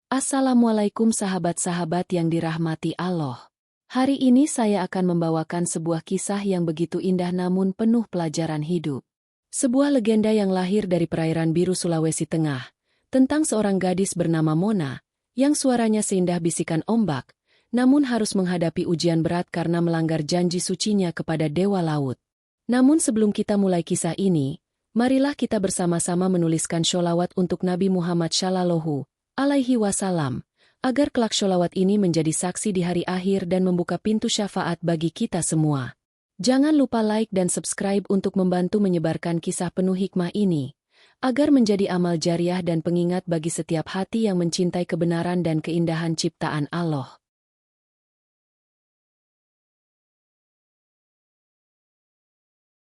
Assalamualaikum sahabat-sahabat yang dirahmati Allah. Hari ini saya akan membawakan sebuah kisah yang begitu indah namun penuh pelajaran hidup. Sebuah legenda yang lahir dari perairan biru Sulawesi Tengah, tentang seorang gadis bernama Mona, yang suaranya seindah bisikan ombak, namun harus menghadapi ujian berat karena melanggar janji sucinya kepada Dewa Laut. Namun sebelum kita mulai kisah ini, marilah kita bersama-sama menuliskan sholawat untuk Nabi Muhammad Shallallahu Alaihi Wasallam, agar kelak sholawat ini menjadi saksi di hari akhir dan membuka pintu syafaat bagi kita semua. Jangan lupa like dan subscribe untuk membantu menyebarkan kisah penuh hikmah ini, agar menjadi amal jariah dan pengingat bagi setiap hati yang mencintai kebenaran dan keindahan ciptaan Allah.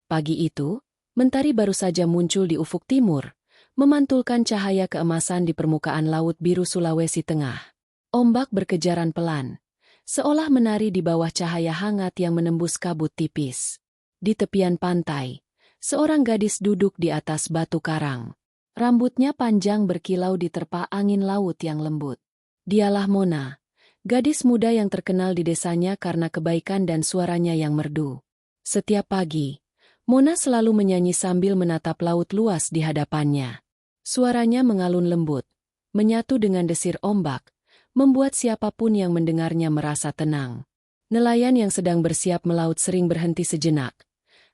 Pagi itu, mentari baru saja muncul di ufuk timur, memantulkan cahaya keemasan di permukaan laut biru Sulawesi Tengah. Ombak berkejaran pelan, seolah menari di bawah cahaya hangat yang menembus kabut tipis. Di tepian pantai, seorang gadis duduk di atas batu karang. Rambutnya panjang berkilau diterpa angin laut yang lembut. Dialah Mona, gadis muda yang terkenal di desanya karena kebaikan dan suaranya yang merdu. Setiap pagi, Mona selalu menyanyi sambil menatap laut luas di hadapannya. Suaranya mengalun lembut, menyatu dengan desir ombak, membuat siapapun yang mendengarnya merasa tenang. Nelayan yang sedang bersiap melaut sering berhenti sejenak,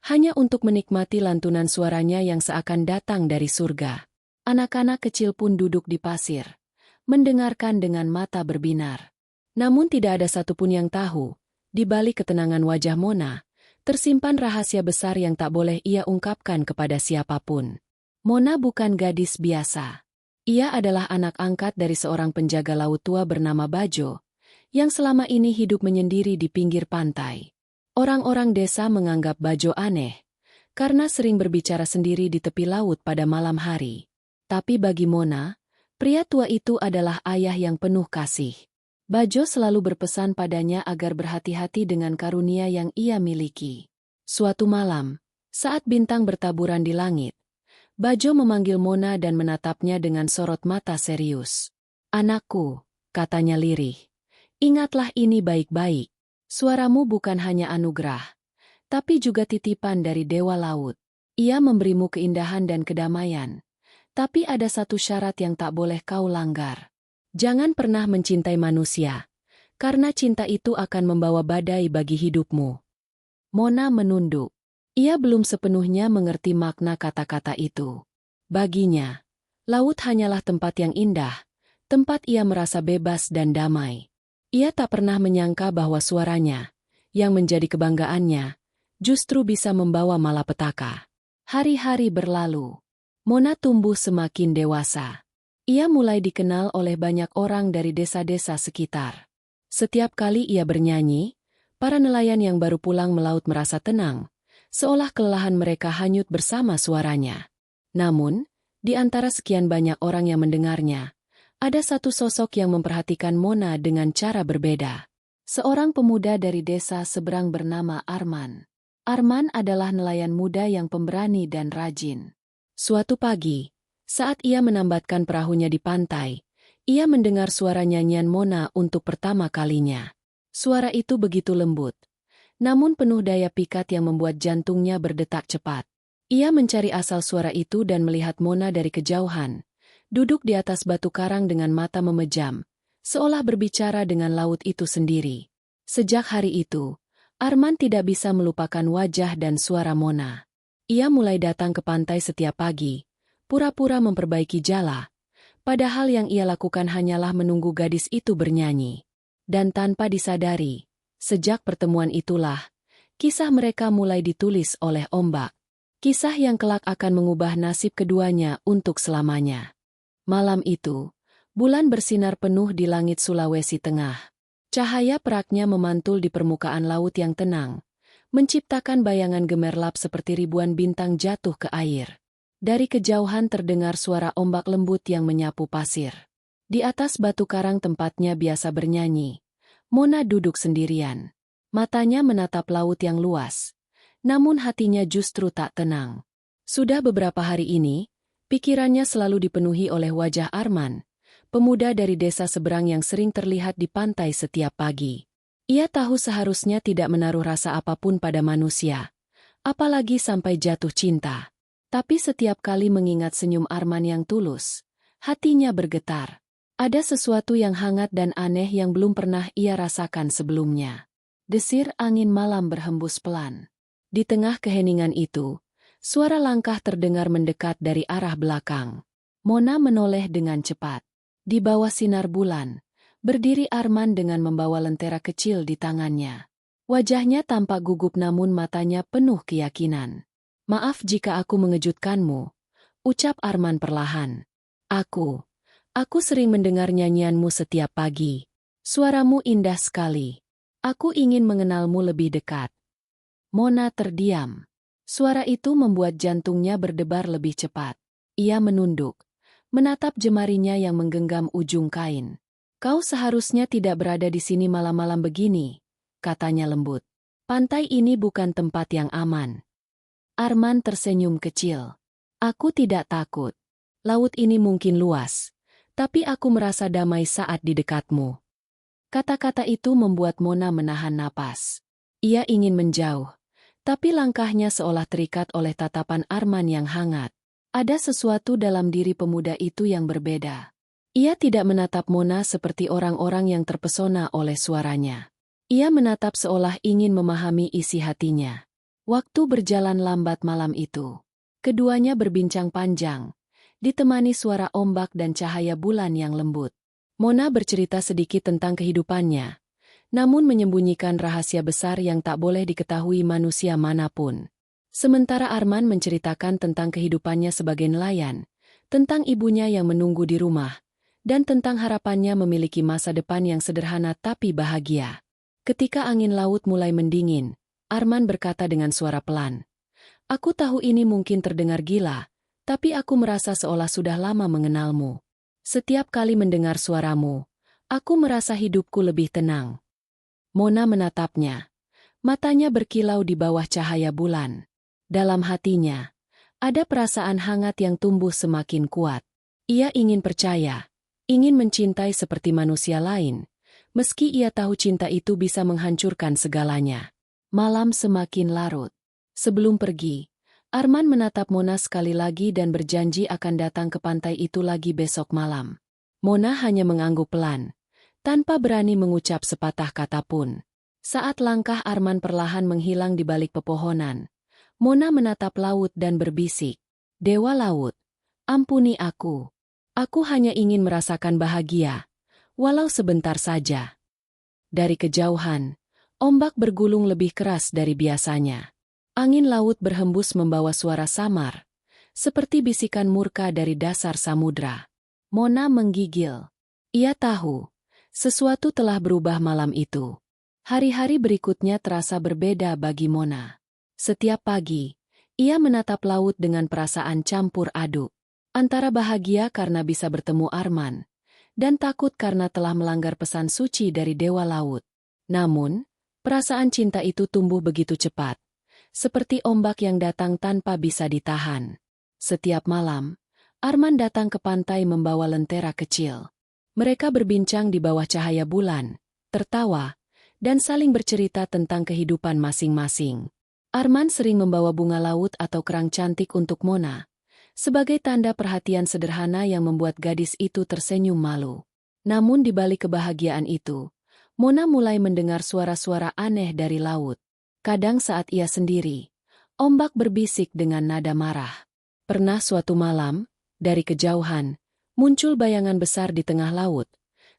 hanya untuk menikmati lantunan suaranya yang seakan datang dari surga. Anak-anak kecil pun duduk di pasir, mendengarkan dengan mata berbinar. Namun tidak ada satupun yang tahu, di balik ketenangan wajah Mona, tersimpan rahasia besar yang tak boleh ia ungkapkan kepada siapapun. Mona bukan gadis biasa. Ia adalah anak angkat dari seorang penjaga laut tua bernama Bajo, yang selama ini hidup menyendiri di pinggir pantai. Orang-orang desa menganggap Bajo aneh, karena sering berbicara sendiri di tepi laut pada malam hari. Tapi bagi Mona, pria tua itu adalah ayah yang penuh kasih. Bajo selalu berpesan padanya agar berhati-hati dengan karunia yang ia miliki. Suatu malam, saat bintang bertaburan di langit, Bajo memanggil Mona dan menatapnya dengan sorot mata serius. "Anakku," katanya lirih, "ingatlah ini baik-baik. Suaramu bukan hanya anugerah, tapi juga titipan dari Dewa Laut. Ia memberimu keindahan dan kedamaian. Tapi ada satu syarat yang tak boleh kau langgar. Jangan pernah mencintai manusia, karena cinta itu akan membawa badai bagi hidupmu." Mona menunduk. Ia belum sepenuhnya mengerti makna kata-kata itu. Baginya, laut hanyalah tempat yang indah, tempat ia merasa bebas dan damai. Ia tak pernah menyangka bahwa suaranya, yang menjadi kebanggaannya, justru bisa membawa malapetaka. Hari-hari berlalu. Mona tumbuh semakin dewasa. Ia mulai dikenal oleh banyak orang dari desa-desa sekitar. Setiap kali ia bernyanyi, para nelayan yang baru pulang melaut merasa tenang, seolah kelelahan mereka hanyut bersama suaranya. Namun, di antara sekian banyak orang yang mendengarnya, ada satu sosok yang memperhatikan Mona dengan cara berbeda. Seorang pemuda dari desa seberang bernama Arman. Arman adalah nelayan muda yang pemberani dan rajin. Suatu pagi, saat ia menambatkan perahunya di pantai, ia mendengar suara nyanyian Mona untuk pertama kalinya. Suara itu begitu lembut, namun penuh daya pikat yang membuat jantungnya berdetak cepat. Ia mencari asal suara itu dan melihat Mona dari kejauhan, duduk di atas batu karang dengan mata memejam, seolah berbicara dengan laut itu sendiri. Sejak hari itu, Arman tidak bisa melupakan wajah dan suara Mona. Ia mulai datang ke pantai setiap pagi, pura-pura memperbaiki jala, padahal yang ia lakukan hanyalah menunggu gadis itu bernyanyi. Dan tanpa disadari, sejak pertemuan itulah, kisah mereka mulai ditulis oleh ombak. Kisah yang kelak akan mengubah nasib keduanya untuk selamanya. Malam itu, bulan bersinar penuh di langit Sulawesi Tengah. Cahaya peraknya memantul di permukaan laut yang tenang, menciptakan bayangan gemerlap seperti ribuan bintang jatuh ke air. Dari kejauhan terdengar suara ombak lembut yang menyapu pasir. Di atas batu karang tempatnya biasa bernyanyi, Mona duduk sendirian. Matanya menatap laut yang luas, namun hatinya justru tak tenang. Sudah beberapa hari ini, pikirannya selalu dipenuhi oleh wajah Arman, pemuda dari desa seberang yang sering terlihat di pantai setiap pagi. Ia tahu seharusnya tidak menaruh rasa apapun pada manusia, apalagi sampai jatuh cinta. Tapi setiap kali mengingat senyum Arman yang tulus, hatinya bergetar. Ada sesuatu yang hangat dan aneh yang belum pernah ia rasakan sebelumnya. Desir angin malam berhembus pelan. Di tengah keheningan itu, suara langkah terdengar mendekat dari arah belakang. Mona menoleh dengan cepat. Di bawah sinar bulan, berdiri Arman dengan membawa lentera kecil di tangannya. Wajahnya tampak gugup namun matanya penuh keyakinan. "Maaf jika aku mengejutkanmu," ucap Arman perlahan. Aku sering mendengar nyanyianmu setiap pagi. Suaramu indah sekali. Aku ingin mengenalmu lebih dekat." Mona terdiam. Suara itu membuat jantungnya berdebar lebih cepat. Ia menunduk, menatap jemarinya yang menggenggam ujung kain. "Kau seharusnya tidak berada di sini malam-malam begini," katanya lembut. "Pantai ini bukan tempat yang aman." Arman tersenyum kecil. "Aku tidak takut. Laut ini mungkin luas, tapi aku merasa damai saat di dekatmu." Kata-kata itu membuat Mona menahan napas. Ia ingin menjauh, tapi langkahnya seolah terikat oleh tatapan Arman yang hangat. Ada sesuatu dalam diri pemuda itu yang berbeda. Ia tidak menatap Mona seperti orang-orang yang terpesona oleh suaranya. Ia menatap seolah ingin memahami isi hatinya. Waktu berjalan lambat malam itu. Keduanya berbincang panjang, ditemani suara ombak dan cahaya bulan yang lembut. Mona bercerita sedikit tentang kehidupannya, namun menyembunyikan rahasia besar yang tak boleh diketahui manusia manapun. Sementara Arman menceritakan tentang kehidupannya sebagai nelayan, tentang ibunya yang menunggu di rumah, dan tentang harapannya memiliki masa depan yang sederhana tapi bahagia. Ketika angin laut mulai mendingin, Arman berkata dengan suara pelan, "Aku tahu ini mungkin terdengar gila, tapi aku merasa seolah sudah lama mengenalmu. Setiap kali mendengar suaramu, aku merasa hidupku lebih tenang." Mona menatapnya. Matanya berkilau di bawah cahaya bulan. Dalam hatinya, ada perasaan hangat yang tumbuh semakin kuat. Ia ingin percaya, ingin mencintai seperti manusia lain, meski ia tahu cinta itu bisa menghancurkan segalanya. Malam semakin larut. Sebelum pergi, Arman menatap Mona sekali lagi dan berjanji akan datang ke pantai itu lagi besok malam. Mona hanya mengangguk pelan, tanpa berani mengucap sepatah kata pun. Saat langkah Arman perlahan menghilang di balik pepohonan, Mona menatap laut dan berbisik, "Dewa laut, ampuni aku. Aku hanya ingin merasakan bahagia, walau sebentar saja." Dari kejauhan, ombak bergulung lebih keras dari biasanya. Angin laut berhembus membawa suara samar, seperti bisikan murka dari dasar samudra. Mona menggigil. Ia tahu, sesuatu telah berubah malam itu. Hari-hari berikutnya terasa berbeda bagi Mona. Setiap pagi, ia menatap laut dengan perasaan campur aduk. Antara bahagia karena bisa bertemu Arman, dan takut karena telah melanggar pesan suci dari Dewa Laut. Namun, perasaan cinta itu tumbuh begitu cepat, seperti ombak yang datang tanpa bisa ditahan. Setiap malam, Arman datang ke pantai membawa lentera kecil. Mereka berbincang di bawah cahaya bulan, tertawa, dan saling bercerita tentang kehidupan masing-masing. Arman sering membawa bunga laut atau kerang cantik untuk Mona, sebagai tanda perhatian sederhana yang membuat gadis itu tersenyum malu. Namun di balik kebahagiaan itu, Mona mulai mendengar suara-suara aneh dari laut. Kadang saat ia sendiri, ombak berbisik dengan nada marah. Pernah suatu malam, dari kejauhan, muncul bayangan besar di tengah laut,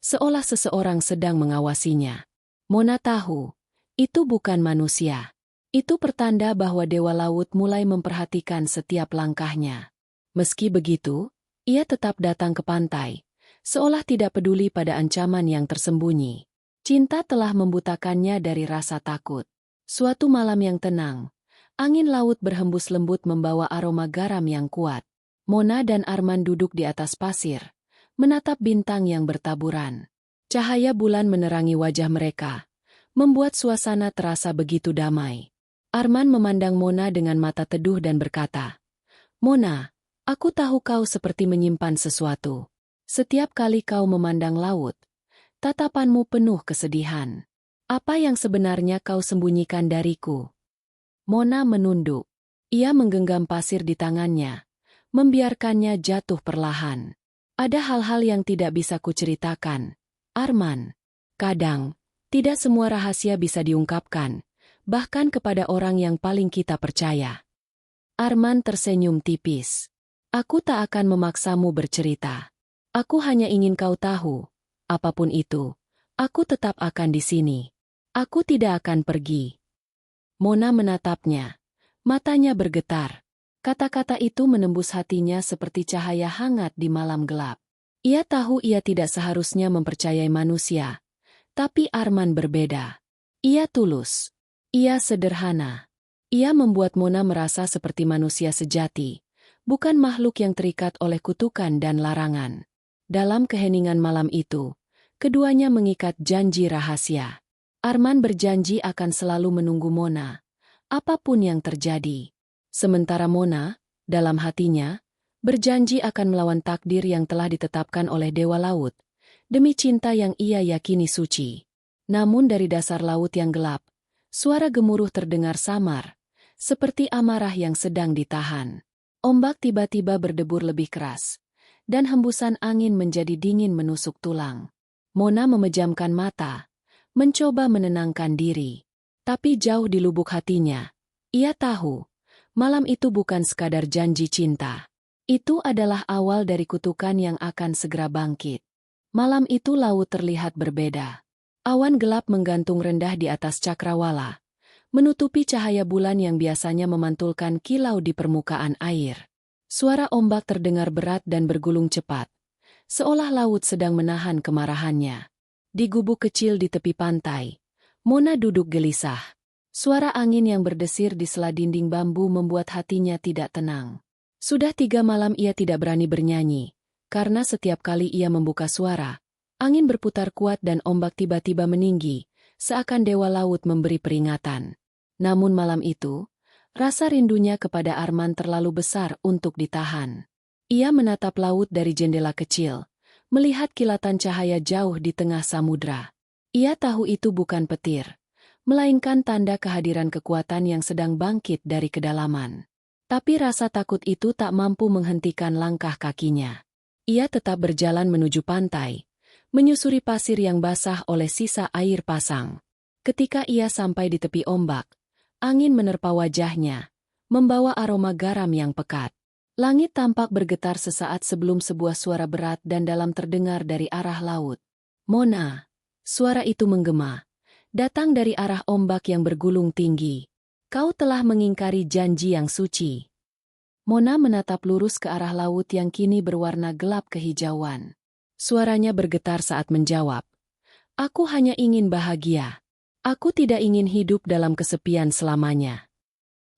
seolah seseorang sedang mengawasinya. Mona tahu, itu bukan manusia. Itu pertanda bahwa Dewa Laut mulai memperhatikan setiap langkahnya. Meski begitu, ia tetap datang ke pantai, seolah tidak peduli pada ancaman yang tersembunyi. Cinta telah membutakannya dari rasa takut. Suatu malam yang tenang, angin laut berhembus lembut membawa aroma garam yang kuat. Mona dan Arman duduk di atas pasir, menatap bintang yang bertaburan. Cahaya bulan menerangi wajah mereka, membuat suasana terasa begitu damai. Arman memandang Mona dengan mata teduh dan berkata, "Mona, aku tahu kau seperti menyimpan sesuatu. Setiap kali kau memandang laut, tatapanmu penuh kesedihan. Apa yang sebenarnya kau sembunyikan dariku? Mona menunduk. Ia menggenggam pasir di tangannya, membiarkannya jatuh perlahan. Ada hal-hal yang tidak bisa kuceritakan, Arman. Kadang, tidak semua rahasia bisa diungkapkan, bahkan kepada orang yang paling kita percaya. Arman tersenyum tipis. Aku tak akan memaksamu bercerita. Aku hanya ingin kau tahu, apapun itu, aku tetap akan di sini. Aku tidak akan pergi. Mona menatapnya. Matanya bergetar. Kata-kata itu menembus hatinya seperti cahaya hangat di malam gelap. Ia tahu ia tidak seharusnya mempercayai manusia. Tapi Arman berbeda. Ia tulus. Ia sederhana. Ia membuat Mona merasa seperti manusia sejati, bukan makhluk yang terikat oleh kutukan dan larangan. Dalam keheningan malam itu, keduanya mengikat janji rahasia. Arman berjanji akan selalu menunggu Mona, apapun yang terjadi. Sementara Mona, dalam hatinya, berjanji akan melawan takdir yang telah ditetapkan oleh Dewa Laut, demi cinta yang ia yakini suci. Namun dari dasar laut yang gelap, suara gemuruh terdengar samar, seperti amarah yang sedang ditahan. Ombak tiba-tiba berdebur lebih keras, dan hembusan angin menjadi dingin menusuk tulang. Mona memejamkan mata, mencoba menenangkan diri. Tapi jauh di lubuk hatinya, ia tahu, malam itu bukan sekadar janji cinta. Itu adalah awal dari kutukan yang akan segera bangkit. Malam itu laut terlihat berbeda. Awan gelap menggantung rendah di atas cakrawala, menutupi cahaya bulan yang biasanya memantulkan kilau di permukaan air. Suara ombak terdengar berat dan bergulung cepat, seolah laut sedang menahan kemarahannya. Di gubuk kecil di tepi pantai, Mona duduk gelisah. Suara angin yang berdesir di sela dinding bambu membuat hatinya tidak tenang. Sudah 3 malam ia tidak berani bernyanyi, karena setiap kali ia membuka suara, angin berputar kuat dan ombak tiba-tiba meninggi, seakan dewa laut memberi peringatan. Namun malam itu, rasa rindunya kepada Arman terlalu besar untuk ditahan. Ia menatap laut dari jendela kecil, melihat kilatan cahaya jauh di tengah samudra. Ia tahu itu bukan petir, melainkan tanda kehadiran kekuatan yang sedang bangkit dari kedalaman. Tapi rasa takut itu tak mampu menghentikan langkah kakinya. Ia tetap berjalan menuju pantai, menyusuri pasir yang basah oleh sisa air pasang. Ketika ia sampai di tepi ombak, angin menerpa wajahnya, membawa aroma garam yang pekat. Langit tampak bergetar sesaat sebelum sebuah suara berat dan dalam terdengar dari arah laut. Mona, suara itu menggema, datang dari arah ombak yang bergulung tinggi. Kau telah mengingkari janji yang suci. Mona menatap lurus ke arah laut yang kini berwarna gelap kehijauan. Suaranya bergetar saat menjawab. Aku hanya ingin bahagia. Aku tidak ingin hidup dalam kesepian selamanya.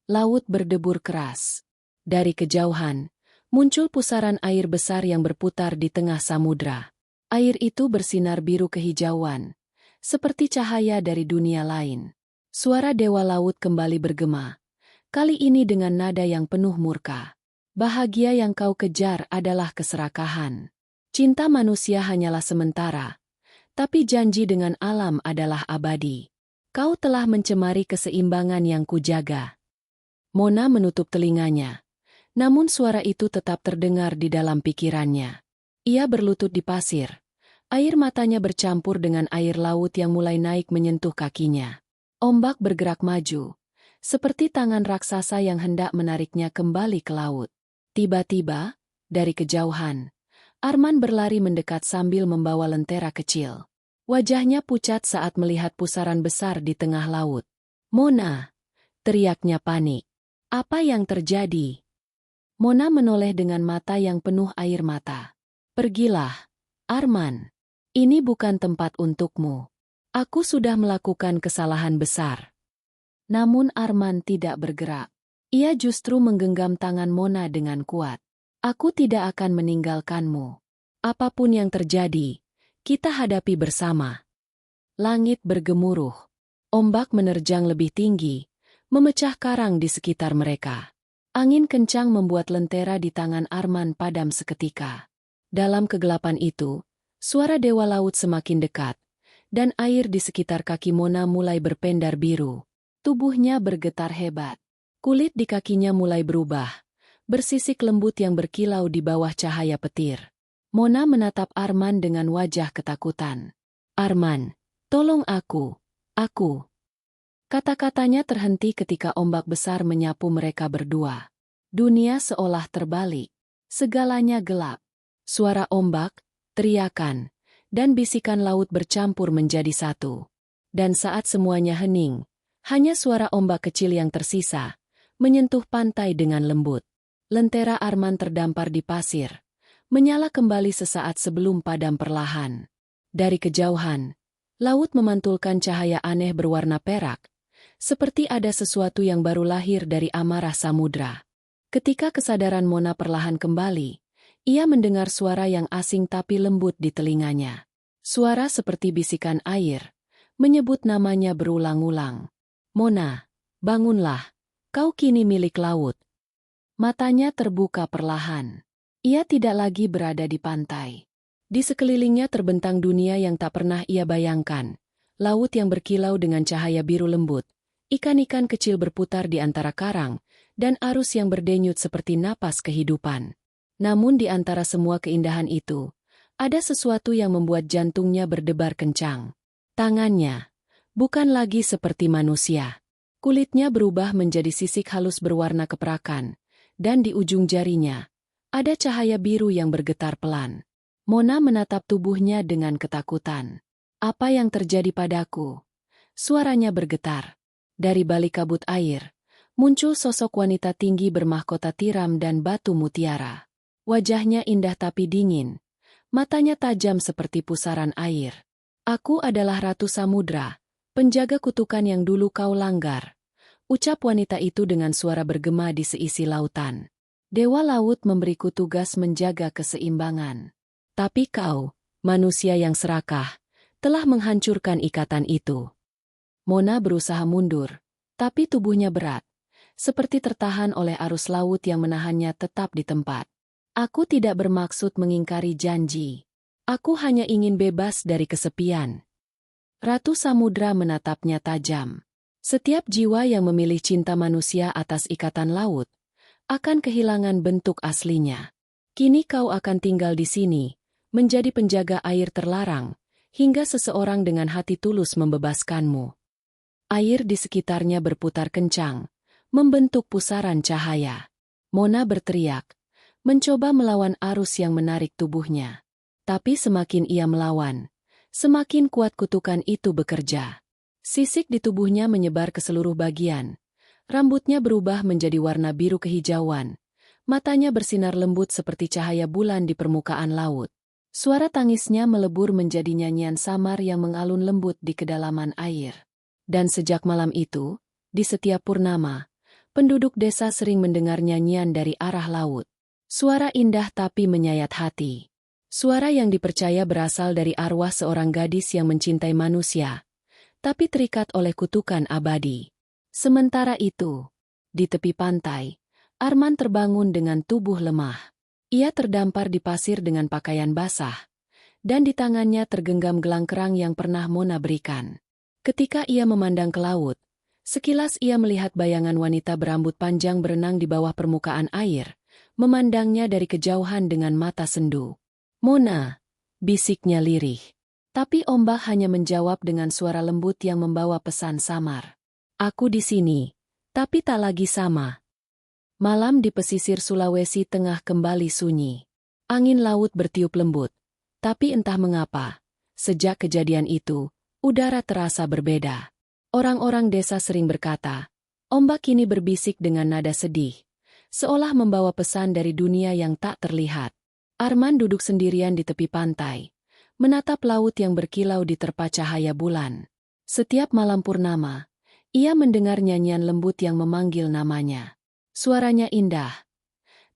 Laut berdebur keras. Dari kejauhan, muncul pusaran air besar yang berputar di tengah samudra. Air itu bersinar biru kehijauan, seperti cahaya dari dunia lain. Suara dewa laut kembali bergema, kali ini dengan nada yang penuh murka. Bahagia yang kau kejar adalah keserakahan. Cinta manusia hanyalah sementara, tapi janji dengan alam adalah abadi. Kau telah mencemari keseimbangan yang kujaga. Mona menutup telinganya, namun suara itu tetap terdengar di dalam pikirannya. Ia berlutut di pasir. Air matanya bercampur dengan air laut yang mulai naik menyentuh kakinya. Ombak bergerak maju, seperti tangan raksasa yang hendak menariknya kembali ke laut. Tiba-tiba, dari kejauhan, Arman berlari mendekat sambil membawa lentera kecil. Wajahnya pucat saat melihat pusaran besar di tengah laut. Mona! Teriaknya panik. Apa yang terjadi? Mona menoleh dengan mata yang penuh air mata. Pergilah, Arman. Ini bukan tempat untukmu. Aku sudah melakukan kesalahan besar. Namun Arman tidak bergerak. Ia justru menggenggam tangan Mona dengan kuat. Aku tidak akan meninggalkanmu. Apapun yang terjadi, kita hadapi bersama. Langit bergemuruh. Ombak menerjang lebih tinggi, memecah karang di sekitar mereka. Angin kencang membuat lentera di tangan Arman padam seketika. Dalam kegelapan itu, suara dewa laut semakin dekat, dan air di sekitar kaki Mona mulai berpendar biru. Tubuhnya bergetar hebat. Kulit di kakinya mulai berubah, bersisik lembut yang berkilau di bawah cahaya petir. Mona menatap Arman dengan wajah ketakutan. "Arman, tolong aku, aku." Kata-katanya terhenti ketika ombak besar menyapu mereka berdua. Dunia seolah terbalik. Segalanya gelap. Suara ombak, teriakan, dan bisikan laut bercampur menjadi satu. Dan saat semuanya hening, hanya suara ombak kecil yang tersisa, menyentuh pantai dengan lembut. Lentera Arman terdampar di pasir, menyala kembali sesaat sebelum padam perlahan. Dari kejauhan, laut memantulkan cahaya aneh berwarna perak, seperti ada sesuatu yang baru lahir dari amarah samudra. Ketika kesadaran Mona perlahan kembali, ia mendengar suara yang asing tapi lembut di telinganya. Suara seperti bisikan air, menyebut namanya berulang-ulang. "Mona, bangunlah, kau kini milik laut." Matanya terbuka perlahan. Ia tidak lagi berada di pantai. Di sekelilingnya terbentang dunia yang tak pernah ia bayangkan. Laut yang berkilau dengan cahaya biru lembut. Ikan-ikan kecil berputar di antara karang, dan arus yang berdenyut seperti napas kehidupan. Namun di antara semua keindahan itu, ada sesuatu yang membuat jantungnya berdebar kencang. Tangannya, bukan lagi seperti manusia. Kulitnya berubah menjadi sisik halus berwarna keperakan, dan di ujung jarinya, ada cahaya biru yang bergetar pelan. Mona menatap tubuhnya dengan ketakutan. "Apa yang terjadi padaku?" Suaranya bergetar. Dari balik kabut air, muncul sosok wanita tinggi bermahkota tiram dan batu mutiara. Wajahnya indah tapi dingin, matanya tajam seperti pusaran air. "Aku adalah Ratu Samudra, penjaga kutukan yang dulu kau langgar," ucap wanita itu dengan suara bergema di seisi lautan. "Dewa laut memberiku tugas menjaga keseimbangan. Tapi kau, manusia yang serakah, telah menghancurkan ikatan itu." Mona berusaha mundur, tapi tubuhnya berat, seperti tertahan oleh arus laut yang menahannya tetap di tempat. "Aku tidak bermaksud mengingkari janji. Aku hanya ingin bebas dari kesepian." Ratu Samudra menatapnya tajam. "Setiap jiwa yang memilih cinta manusia atas ikatan laut, akan kehilangan bentuk aslinya. Kini kau akan tinggal di sini, menjadi penjaga air terlarang, hingga seseorang dengan hati tulus membebaskanmu." Air di sekitarnya berputar kencang, membentuk pusaran cahaya. Mona berteriak, mencoba melawan arus yang menarik tubuhnya. Tapi semakin ia melawan, semakin kuat kutukan itu bekerja. Sisik di tubuhnya menyebar ke seluruh bagian. Rambutnya berubah menjadi warna biru kehijauan. Matanya bersinar lembut seperti cahaya bulan di permukaan laut. Suara tangisnya melebur menjadi nyanyian samar yang mengalun lembut di kedalaman air. Dan sejak malam itu, di setiap purnama, penduduk desa sering mendengar nyanyian dari arah laut. Suara indah tapi menyayat hati. Suara yang dipercaya berasal dari arwah seorang gadis yang mencintai manusia, tapi terikat oleh kutukan abadi. Sementara itu, di tepi pantai, Arman terbangun dengan tubuh lemah. Ia terdampar di pasir dengan pakaian basah, dan di tangannya tergenggam gelang kerang yang pernah Mona berikan. Ketika ia memandang ke laut, sekilas ia melihat bayangan wanita berambut panjang berenang di bawah permukaan air, memandangnya dari kejauhan dengan mata sendu. "Mona," bisiknya lirih. Tapi ombak hanya menjawab dengan suara lembut yang membawa pesan samar. "Aku di sini, tapi tak lagi sama." Malam di pesisir Sulawesi Tengah kembali sunyi. Angin laut bertiup lembut, tapi entah mengapa, sejak kejadian itu, udara terasa berbeda. Orang-orang desa sering berkata, ombak kini berbisik dengan nada sedih, seolah membawa pesan dari dunia yang tak terlihat. Arman duduk sendirian di tepi pantai, menatap laut yang berkilau diterpa cahaya bulan. Setiap malam purnama, ia mendengar nyanyian lembut yang memanggil namanya. Suaranya indah,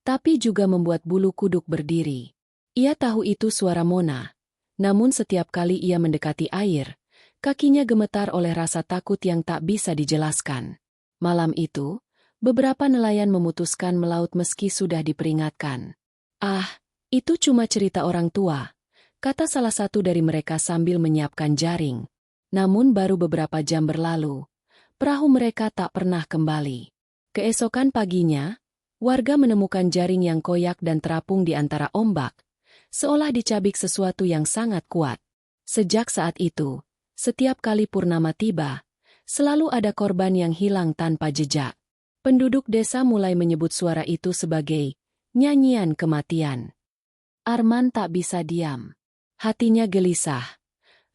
tapi juga membuat bulu kuduk berdiri. Ia tahu itu suara Mona, namun setiap kali ia mendekati air, kakinya gemetar oleh rasa takut yang tak bisa dijelaskan. Malam itu, beberapa nelayan memutuskan melaut meski sudah diperingatkan. "Ah, Itu cuma cerita orang tua, kata salah satu dari mereka sambil menyiapkan jaring. Namun baru beberapa jam berlalu, perahu mereka tak pernah kembali. Keesokan paginya, warga menemukan jaring yang koyak dan terapung di antara ombak, seolah dicabik sesuatu yang sangat kuat. Sejak saat itu, setiap kali purnama tiba, selalu ada korban yang hilang tanpa jejak. Penduduk desa mulai menyebut suara itu sebagai nyanyian kematian. Arman tak bisa diam. Hatinya gelisah.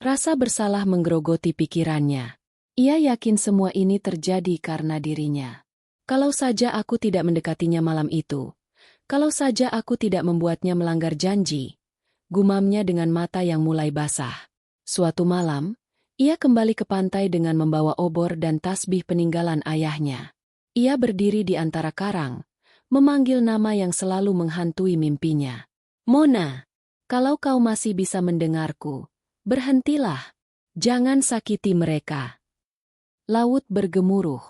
Rasa bersalah menggerogoti pikirannya. Ia yakin semua ini terjadi karena dirinya. Kalau saja aku tidak mendekatinya malam itu. Kalau saja aku tidak membuatnya melanggar janji. Gumamnya dengan mata yang mulai basah. Suatu malam, ia kembali ke pantai dengan membawa obor dan tasbih peninggalan ayahnya. Ia berdiri di antara karang, memanggil nama yang selalu menghantui mimpinya. Mona, kalau kau masih bisa mendengarku, berhentilah. Jangan sakiti mereka. Laut bergemuruh.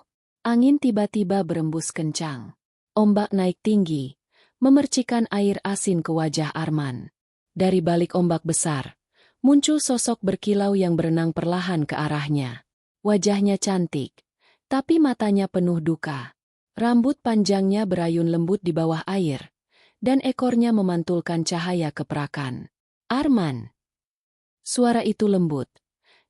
Angin tiba-tiba berembus kencang. Ombak naik tinggi, memercikan air asin ke wajah Arman. Dari balik ombak besar, muncul sosok berkilau yang berenang perlahan ke arahnya. Wajahnya cantik, tapi matanya penuh duka. Rambut panjangnya berayun lembut di bawah air, dan ekornya memantulkan cahaya keperakan. Arman. Suara itu lembut,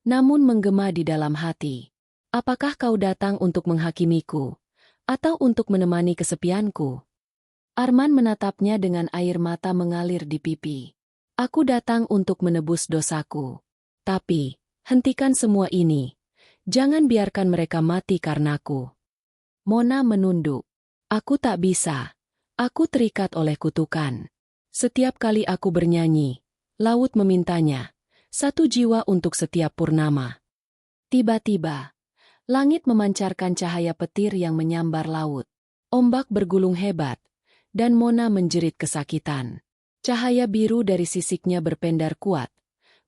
namun menggema di dalam hati. Apakah kau datang untuk menghakimiku, atau untuk menemani kesepianku? Arman menatapnya dengan air mata mengalir di pipi. Aku datang untuk menebus dosaku. Tapi, hentikan semua ini. Jangan biarkan mereka mati karenaku. Mona menunduk. Aku tak bisa. Aku terikat oleh kutukan. Setiap kali aku bernyanyi, laut memintanya, satu jiwa untuk setiap purnama. Tiba-tiba, langit memancarkan cahaya petir yang menyambar laut. Ombak bergulung hebat, dan Mona menjerit kesakitan. Cahaya biru dari sisiknya berpendar kuat,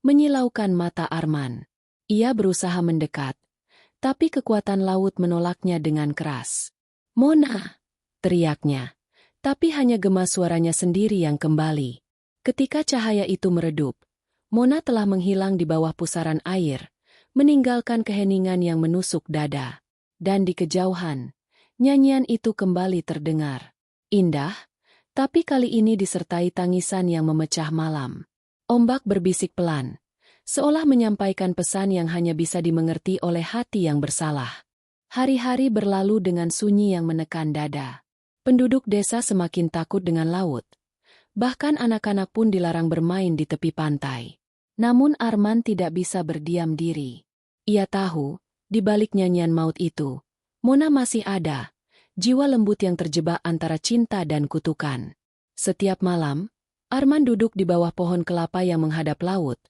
menyilaukan mata Arman. Ia berusaha mendekat, tapi kekuatan laut menolaknya dengan keras. Mona! Teriaknya. Tapi hanya gema suaranya sendiri yang kembali. Ketika cahaya itu meredup, Mona telah menghilang di bawah pusaran air, meninggalkan keheningan yang menusuk dada. Dan di kejauhan, nyanyian itu kembali terdengar. Indah, tapi kali ini disertai tangisan yang memecah malam. Ombak berbisik pelan, seolah menyampaikan pesan yang hanya bisa dimengerti oleh hati yang bersalah. Hari-hari berlalu dengan sunyi yang menekan dada. Penduduk desa semakin takut dengan laut. Bahkan anak-anak pun dilarang bermain di tepi pantai. Namun Arman tidak bisa berdiam diri. Ia tahu, di balik nyanyian maut itu, Mona masih ada, jiwa lembut yang terjebak antara cinta dan kutukan. Setiap malam, Arman duduk di bawah pohon kelapa yang menghadap laut,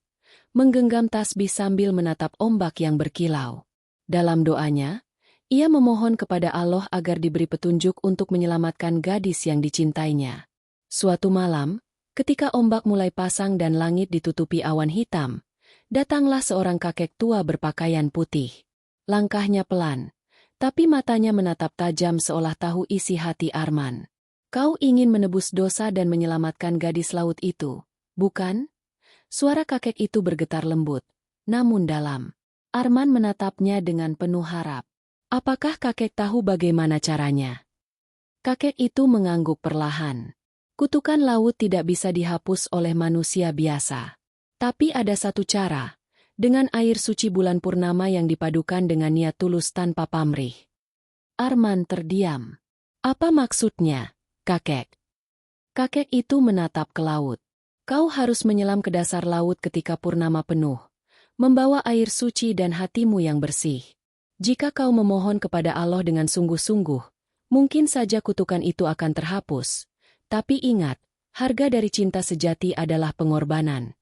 menggenggam tasbih sambil menatap ombak yang berkilau. Dalam doanya, ia memohon kepada Allah agar diberi petunjuk untuk menyelamatkan gadis yang dicintainya. Suatu malam, ketika ombak mulai pasang dan langit ditutupi awan hitam, datanglah seorang kakek tua berpakaian putih. Langkahnya pelan, tapi matanya menatap tajam seolah tahu isi hati Arman. Kau ingin menebus dosa dan menyelamatkan gadis laut itu, bukan? Suara kakek itu bergetar lembut, namun dalam. Arman menatapnya dengan penuh harap. Apakah kakek tahu bagaimana caranya? Kakek itu mengangguk perlahan. Kutukan laut tidak bisa dihapus oleh manusia biasa. Tapi ada satu cara, dengan air suci bulan purnama yang dipadukan dengan niat tulus tanpa pamrih. Arman terdiam. Apa maksudnya, kakek? Kakek itu menatap ke laut. Kau harus menyelam ke dasar laut ketika purnama penuh, membawa air suci dan hatimu yang bersih. Jika kau memohon kepada Allah dengan sungguh-sungguh, mungkin saja kutukan itu akan terhapus. Tapi ingat, harga dari cinta sejati adalah pengorbanan.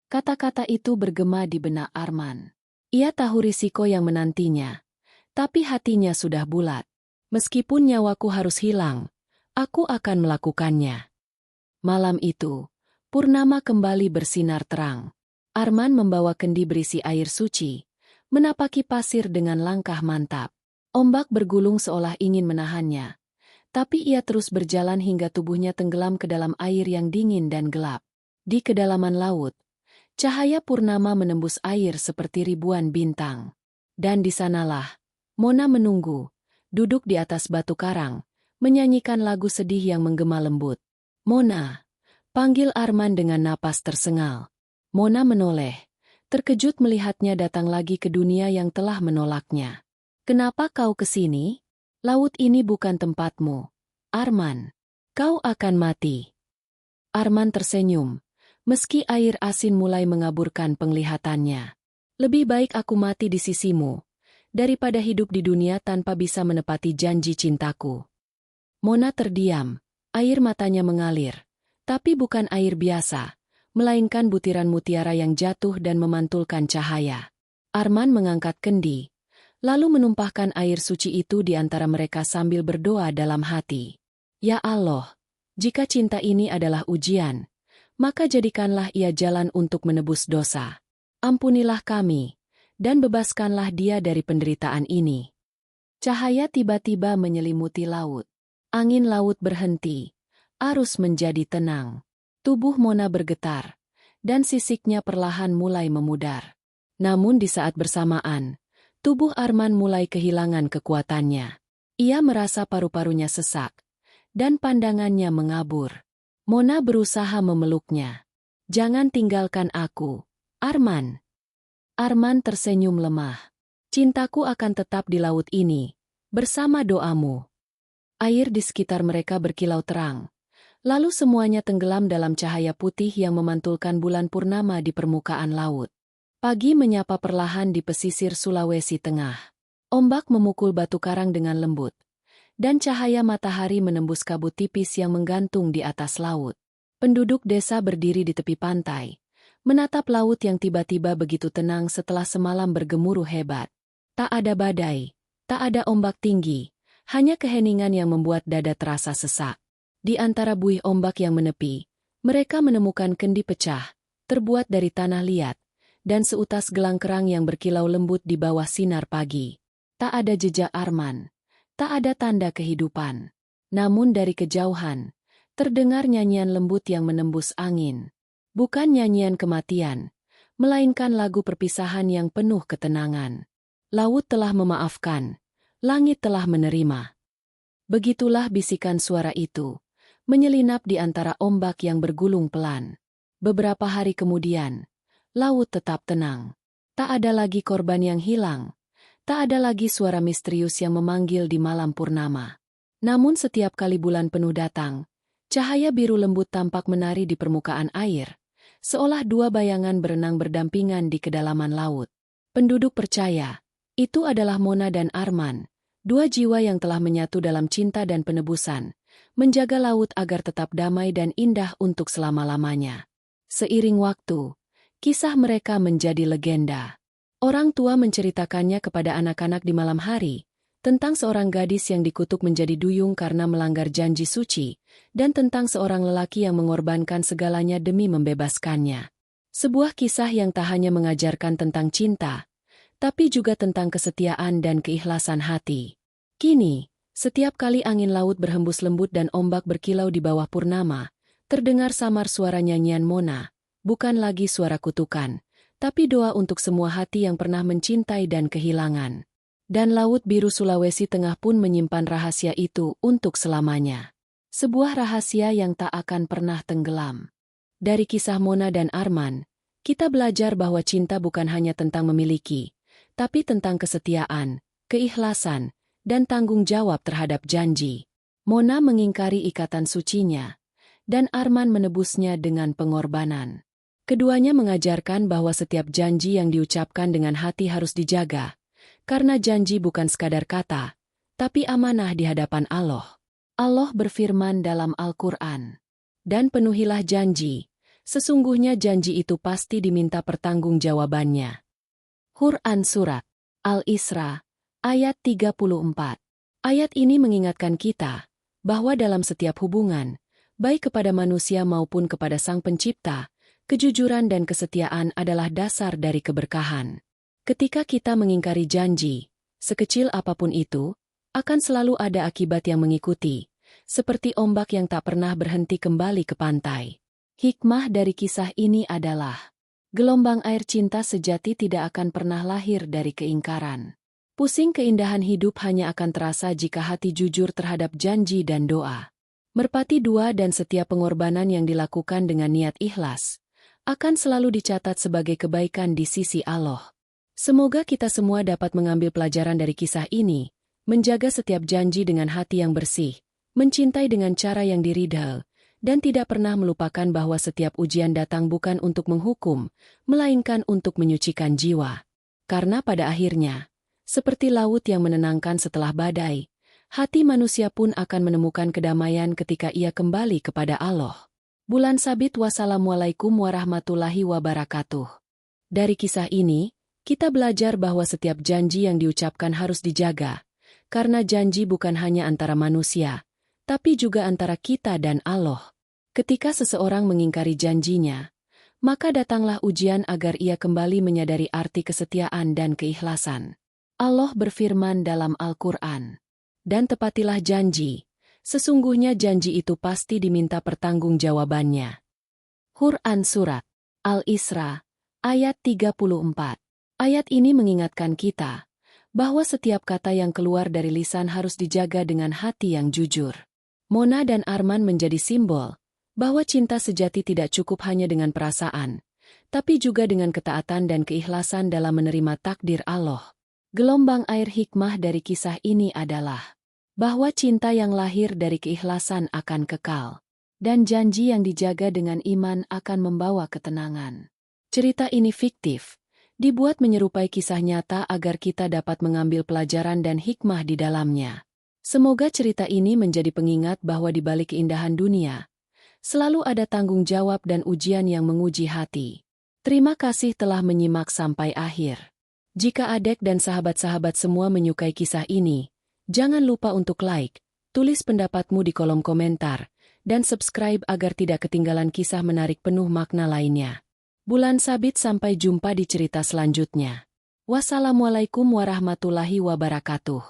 Kata-kata itu bergema di benak Arman. Ia tahu risiko yang menantinya, tapi hatinya sudah bulat. Meskipun nyawaku harus hilang, aku akan melakukannya. Malam itu, purnama kembali bersinar terang. Arman membawa kendi berisi air suci, menapaki pasir dengan langkah mantap. Ombak bergulung seolah ingin menahannya. Tapi ia terus berjalan hingga tubuhnya tenggelam ke dalam air yang dingin dan gelap. Di kedalaman laut, cahaya purnama menembus air seperti ribuan bintang. Dan di sanalah, Mona menunggu, duduk di atas batu karang, menyanyikan lagu sedih yang menggema lembut. "Mona," panggil Arman dengan napas tersengal. Mona menoleh, terkejut melihatnya datang lagi ke dunia yang telah menolaknya. "Kenapa kau ke sini? Laut ini bukan tempatmu, Arman. Kau akan mati." Arman tersenyum, meski air asin mulai mengaburkan penglihatannya. "Lebih baik aku mati di sisimu, daripada hidup di dunia tanpa bisa menepati janji cintaku." Mona terdiam, air matanya mengalir. Tapi bukan air biasa, melainkan butiran mutiara yang jatuh dan memantulkan cahaya. Arman mengangkat kendi, lalu menumpahkan air suci itu di antara mereka sambil berdoa dalam hati. "Ya Allah, jika cinta ini adalah ujian, maka jadikanlah ia jalan untuk menebus dosa. Ampunilah kami, dan bebaskanlah dia dari penderitaan ini." Cahaya tiba-tiba menyelimuti laut. Angin laut berhenti. Arus menjadi tenang. Tubuh Mona bergetar, dan sisiknya perlahan mulai memudar. Namun di saat bersamaan, tubuh Arman mulai kehilangan kekuatannya. Ia merasa paru-parunya sesak, dan pandangannya mengabur. Mona berusaha memeluknya. "Jangan tinggalkan aku, Arman." Arman tersenyum lemah. "Cintaku akan tetap di laut ini, bersama doamu." Air di sekitar mereka berkilau terang. Lalu semuanya tenggelam dalam cahaya putih yang memantulkan bulan purnama di permukaan laut. Pagi menyapa perlahan di pesisir Sulawesi Tengah. Ombak memukul batu karang dengan lembut, dan cahaya matahari menembus kabut tipis yang menggantung di atas laut. Penduduk desa berdiri di tepi pantai, menatap laut yang tiba-tiba begitu tenang setelah semalam bergemuruh hebat. Tak ada badai, tak ada ombak tinggi, hanya keheningan yang membuat dada terasa sesak. Di antara buih ombak yang menepi, mereka menemukan kendi pecah, terbuat dari tanah liat, dan seutas gelang kerang yang berkilau lembut di bawah sinar pagi. Tak ada jejak Arman, tak ada tanda kehidupan. Namun dari kejauhan, terdengar nyanyian lembut yang menembus angin. Bukan nyanyian kematian, melainkan lagu perpisahan yang penuh ketenangan. Laut telah memaafkan, langit telah menerima. Begitulah bisikan suara itu, menyelinap di antara ombak yang bergulung pelan. Beberapa hari kemudian, laut tetap tenang. Tak ada lagi korban yang hilang. Tak ada lagi suara misterius yang memanggil di malam purnama. Namun setiap kali bulan penuh datang, cahaya biru lembut tampak menari di permukaan air, seolah dua bayangan berenang berdampingan di kedalaman laut. Penduduk percaya, itu adalah Mona dan Arman, dua jiwa yang telah menyatu dalam cinta dan penebusan, menjaga laut agar tetap damai dan indah untuk selama-lamanya. Seiring waktu, kisah mereka menjadi legenda. Orang tua menceritakannya kepada anak-anak di malam hari, tentang seorang gadis yang dikutuk menjadi duyung karena melanggar janji suci, dan tentang seorang lelaki yang mengorbankan segalanya demi membebaskannya. Sebuah kisah yang tak hanya mengajarkan tentang cinta, tapi juga tentang kesetiaan dan keikhlasan hati. Kini, setiap kali angin laut berhembus lembut dan ombak berkilau di bawah purnama, terdengar samar suara nyanyian Mona, bukan lagi suara kutukan, tapi doa untuk semua hati yang pernah mencintai dan kehilangan. Dan laut biru Sulawesi Tengah pun menyimpan rahasia itu untuk selamanya. Sebuah rahasia yang tak akan pernah tenggelam. Dari kisah Mona dan Arman, kita belajar bahwa cinta bukan hanya tentang memiliki, tapi tentang kesetiaan, keikhlasan, dan tanggung jawab terhadap janji. Mona mengingkari ikatan sucinya, dan Arman menebusnya dengan pengorbanan. Keduanya mengajarkan bahwa setiap janji yang diucapkan dengan hati harus dijaga, karena janji bukan sekadar kata, tapi amanah di hadapan Allah. Allah berfirman dalam Al-Quran, "Dan penuhilah janji, sesungguhnya janji itu pasti diminta pertanggungjawabannya." Quran Surat Al-Isra, ayat 34. Ayat ini mengingatkan kita, bahwa dalam setiap hubungan, baik kepada manusia maupun kepada Sang Pencipta, kejujuran dan kesetiaan adalah dasar dari keberkahan. Ketika kita mengingkari janji, sekecil apapun itu, akan selalu ada akibat yang mengikuti, seperti ombak yang tak pernah berhenti kembali ke pantai. Hikmah dari kisah ini adalah, gelombang air cinta sejati tidak akan pernah lahir dari keingkaran. Pusing keindahan hidup hanya akan terasa jika hati jujur terhadap janji dan doa. Merpati dua dan setiap pengorbanan yang dilakukan dengan niat ikhlas akan selalu dicatat sebagai kebaikan di sisi Allah. Semoga kita semua dapat mengambil pelajaran dari kisah ini, menjaga setiap janji dengan hati yang bersih, mencintai dengan cara yang diridhal, dan tidak pernah melupakan bahwa setiap ujian datang bukan untuk menghukum, melainkan untuk menyucikan jiwa. Karena pada akhirnya, seperti laut yang menenangkan setelah badai, hati manusia pun akan menemukan kedamaian ketika ia kembali kepada Allah. Bulan Sabit. Wassalamualaikum warahmatullahi wabarakatuh. Dari kisah ini, kita belajar bahwa setiap janji yang diucapkan harus dijaga, karena janji bukan hanya antara manusia, tapi juga antara kita dan Allah. Ketika seseorang mengingkari janjinya, maka datanglah ujian agar ia kembali menyadari arti kesetiaan dan keikhlasan. Allah berfirman dalam Al-Quran, "Dan tepatilah janji, sesungguhnya janji itu pasti diminta pertanggungjawabannya." Quran Surat Al-Isra, ayat 34. Ayat ini mengingatkan kita bahwa setiap kata yang keluar dari lisan harus dijaga dengan hati yang jujur. Mona dan Arman menjadi simbol bahwa cinta sejati tidak cukup hanya dengan perasaan, tapi juga dengan ketaatan dan keikhlasan dalam menerima takdir Allah. Gelombang air hikmah dari kisah ini adalah bahwa cinta yang lahir dari keikhlasan akan kekal, dan janji yang dijaga dengan iman akan membawa ketenangan. Cerita ini fiktif, dibuat menyerupai kisah nyata agar kita dapat mengambil pelajaran dan hikmah di dalamnya. Semoga cerita ini menjadi pengingat bahwa di balik keindahan dunia, selalu ada tanggung jawab dan ujian yang menguji hati. Terima kasih telah menyimak sampai akhir. Jika Adek dan sahabat-sahabat semua menyukai kisah ini, jangan lupa untuk like, tulis pendapatmu di kolom komentar, dan subscribe agar tidak ketinggalan kisah menarik penuh makna lainnya. Bulan Sabit, sampai jumpa di cerita selanjutnya. Wassalamualaikum warahmatullahi wabarakatuh.